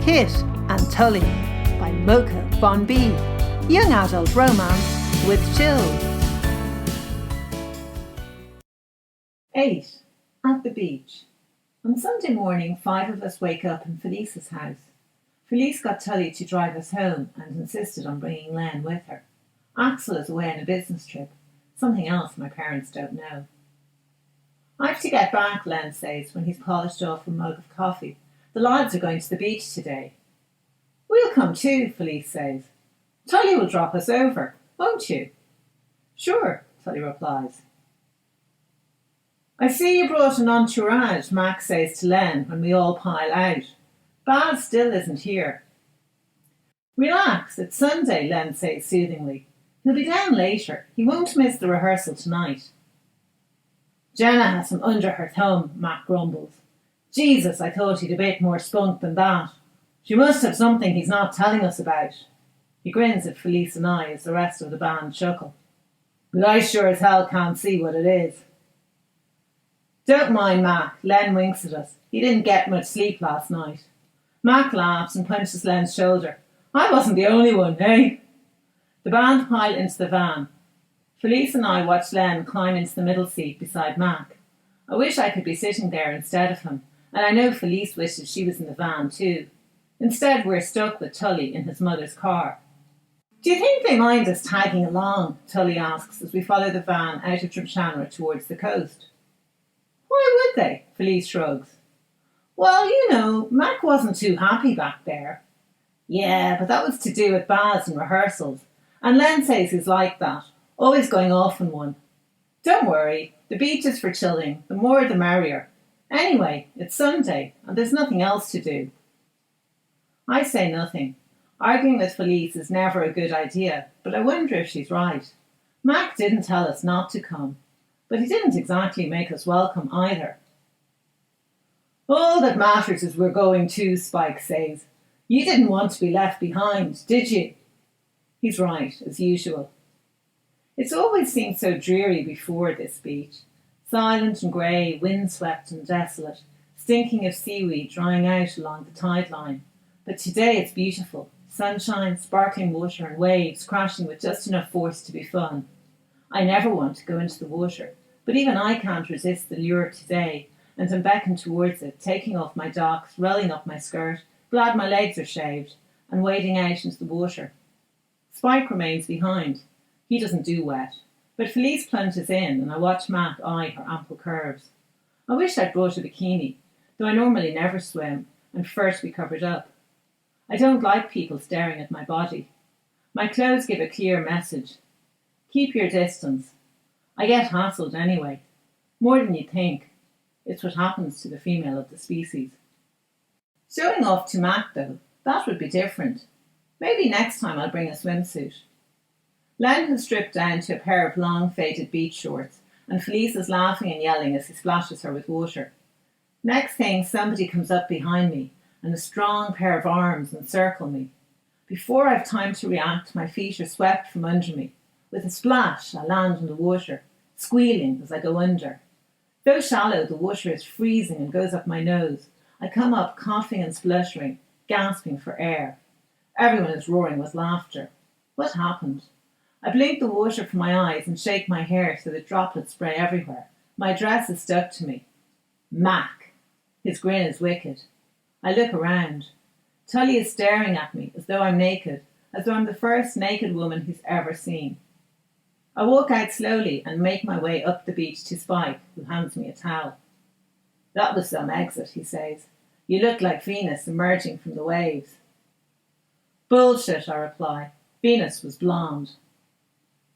Kit and Tully by Mocha von B. Young adult romance with chills. 8. At the beach. On Sunday morning, 5 of us wake up in Felice's house. Felice got Tully to drive us home and insisted on bringing Len with her. Axel is away on a business trip, something else my parents don't know. "I've to get back," Len says when he's polished off a mug of coffee. "The lads are going to the beach today." "We'll come too," Felice says. "Tully will drop us over, won't you?" "Sure," Tully replies. "I see you brought an entourage," Max says to Len when we all pile out. "Baz still isn't here." "Relax, it's Sunday," Len says soothingly. "He'll be down later. He won't miss the rehearsal tonight." "Jenna has him under her thumb," Mac grumbles. "Jesus, I thought he'd a bit more spunk than that. She must have something he's not telling us about." He grins at Felice and I as the rest of the band chuckle. "But I sure as hell can't see what it is." "Don't mind Mac," Len winks at us. "He didn't get much sleep last night." Mac laughs and punches Len's shoulder. "I wasn't the only one, eh?" The band pile into the van. Felice and I watch Len climb into the middle seat beside Mac. I wish I could be sitting there instead of him, and I know Felice wishes she was in the van too. Instead, we're stuck with Tully in his mother's car. "Do you think they mind us tagging along?" Tully asks as we follow the van out of Drumshanra towards the coast. "Why would they?" Felice shrugs. "Well, you know, Mac wasn't too happy back there." "Yeah, but that was to do with Baz and rehearsals. And Len says he's like that, always going off on one. Don't worry, the beach is for chilling, the more the merrier. Anyway, it's Sunday, and there's nothing else to do." I say nothing. Arguing with Felice is never a good idea, but I wonder if she's right. Mac didn't tell us not to come, but he didn't exactly make us welcome either. "All that matters is we're going too," Spike says. "You didn't want to be left behind, did you?" He's right, as usual. It's always seemed so dreary before this beach. Silent and grey, windswept and desolate, stinking of seaweed drying out along the tide line. But today it's beautiful. Sunshine, sparkling water and waves crashing with just enough force to be fun. I never want to go into the water, but even I can't resist the lure today, and am beckoned towards it, taking off my docks, rolling up my skirt, glad my legs are shaved, and wading out into the water. Spike remains behind. He doesn't do wet, but Felice plunges in and I watch Mac eye her ample curves. I wish I'd brought a bikini, though I normally never swim and prefer to be covered up. I don't like people staring at my body. My clothes give a clear message. Keep your distance. I get hassled anyway. More than you'd think. It's what happens to the female of the species. Showing off to Mac, though, that would be different. Maybe next time I'll bring a swimsuit. Len has stripped down to a pair of long faded beach shorts, and Felice is laughing and yelling as he splashes her with water. Next thing, somebody comes up behind me, and a strong pair of arms encircle me. Before I've time to react, my feet are swept from under me. With a splash, I land in the water, squealing as I go under. Though shallow, the water is freezing and goes up my nose. I come up coughing and spluttering, gasping for air. Everyone is roaring with laughter. What happened? I blink the water from my eyes and shake my hair so that droplets spray everywhere. My dress is stuck to me. Mac. His grin is wicked. I look around. Tully is staring at me as though I'm naked, as though I'm the first naked woman he's ever seen. I walk out slowly and make my way up the beach to Spike, who hands me a towel. "That was some exit," he says. "You look like Venus emerging from the waves." "Bullshit," I reply. "Venus was blonde."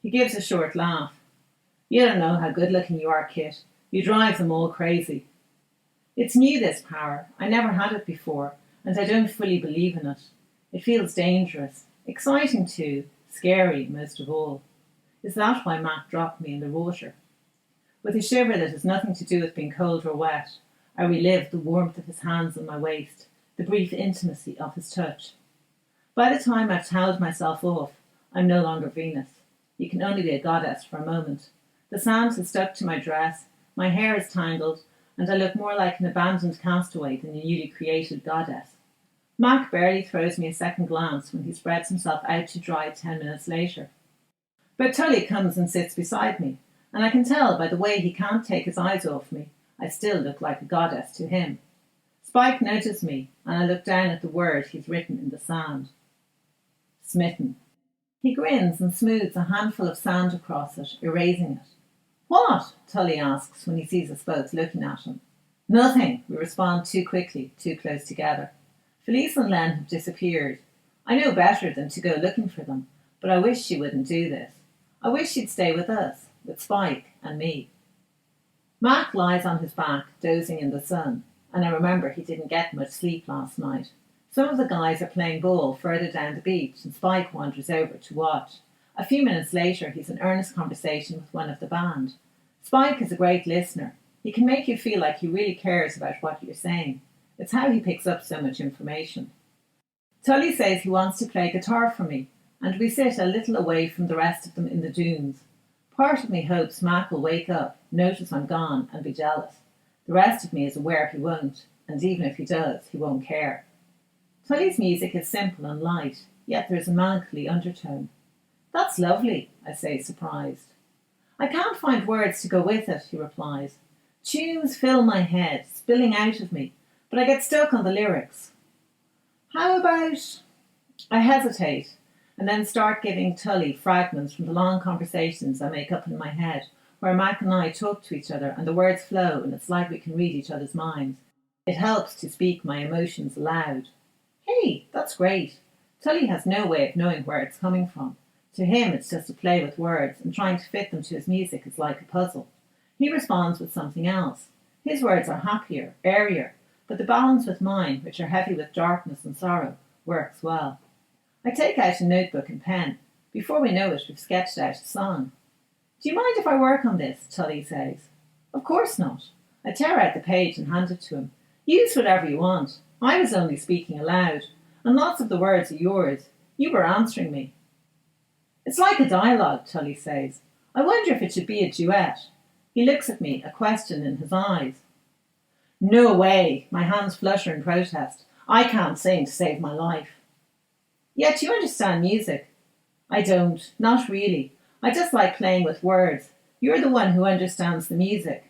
He gives a short laugh. "You don't know how good looking you are, Kit. You drive them all crazy." It's new, this power. I never had it before, and I don't fully believe in it. It feels dangerous, exciting too, scary most of all. Is that why Mac dropped me in the water? With a shiver that has nothing to do with being cold or wet, I relive the warmth of his hands on my waist, the brief intimacy of his touch. By the time I've towelled myself off, I'm no longer Venus. You can only be a goddess for a moment. The sand has stuck to my dress, my hair is tangled, and I look more like an abandoned castaway than a newly created goddess. Mac barely throws me a second glance when he spreads himself out to dry 10 minutes later. But Tully comes and sits beside me, and I can tell by the way he can't take his eyes off me, I still look like a goddess to him. Spike nudges me, and I look down at the word he's written in the sand. Smitten. He grins and smooths a handful of sand across it, erasing it. What? Tully asks when he sees us both looking at him. Nothing, we respond too quickly, too close together. Felice and Len have disappeared. I know better than to go looking for them, but I wish she wouldn't do this. I wish she'd stay with us, with Spike and me. Mac lies on his back, dozing in the sun, and I remember he didn't get much sleep last night. Some of the guys are playing ball further down the beach, and Spike wanders over to watch. A few minutes later, he's in earnest conversation with one of the band. Spike is a great listener. He can make you feel like he really cares about what you're saying. It's how he picks up so much information. Tully says he wants to play guitar for me, and we sit a little away from the rest of them in the dunes. Part of me hopes Mac will wake up, notice I'm gone, and be jealous. The rest of me is aware he won't, and even if he does, he won't care. Tully's music is simple and light, yet there is a melancholy undertone. That's lovely, I say, surprised. I can't find words to go with it, he replies. Tunes fill my head, spilling out of me, but I get stuck on the lyrics. How about... I hesitate, and then start giving Tully fragments from the long conversations I make up in my head, where Mac and I talk to each other and the words flow and it's like we can read each other's minds. It helps to speak my emotions aloud. Hey, that's great. Tully has no way of knowing where it's coming from. To him, it's just a play with words, and trying to fit them to his music is like a puzzle. He responds with something else. His words are happier, airier, but the balance with mine, which are heavy with darkness and sorrow, works well. I take out a notebook and pen. Before we know it, we've sketched out a song. Do you mind if I work on this? Tully says. Of course not. I tear out the page and hand it to him. Use whatever you want. I was only speaking aloud, and lots of the words are yours. You were answering me. It's like a dialogue, Tully says. I wonder if it should be a duet. He looks at me, a question in his eyes. No way. My hands flutter in protest. I can't sing to save my life. Yet you understand music. I don't. Not really. I just like playing with words. You're the one who understands the music.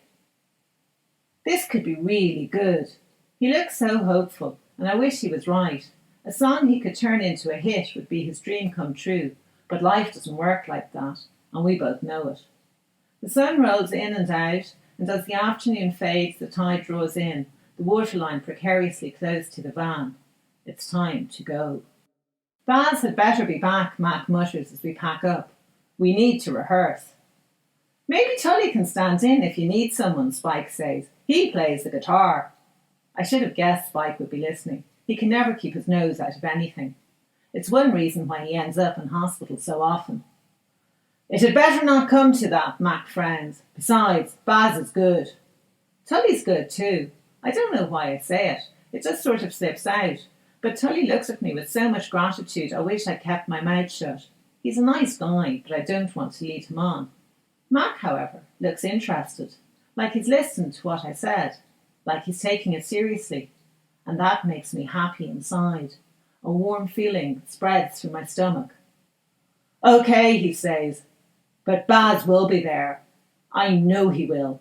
This could be really good. He looks so hopeful, and I wish he was right. A song he could turn into a hit would be his dream come true, but life doesn't work like that, and we both know it. The sun rolls in and out, and as the afternoon fades, the tide draws in, the waterline precariously close to the van. It's time to go. Baz had better be back, Mac mutters as we pack up. We need to rehearse. Maybe Tully can stand in if you need someone, Spike says. He plays the guitar. I should have guessed Spike would be listening. He can never keep his nose out of anything. It's one reason why he ends up in hospital so often. It had better not come to that, Mac frowns. Besides, Baz is good. Tully's good too. I don't know why I say it. It just sort of slips out. But Tully looks at me with so much gratitude I wish I'd kept my mouth shut. He's a nice guy, but I don't want to lead him on. Mac, however, looks interested, like he's listened to what I said, like he's taking it seriously. And that makes me happy inside. A warm feeling spreads through my stomach. Okay, he says, but Baz will be there. I know he will.